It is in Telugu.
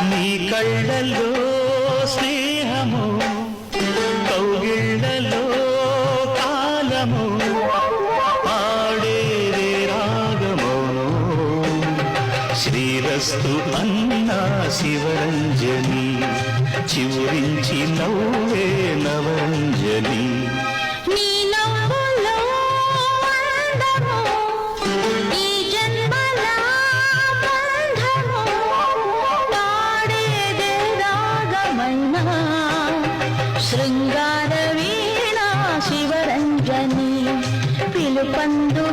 నీ కళ్ళలో స్నేహము, కౌగిళ్ళలో కాలము, ఆడేదే రాగము. శ్రీరస్తు అన్నా శివరంజని, చివురించి నవ్వే నవరంజని. శృంగార వీణా శివరంజని పిలుపందు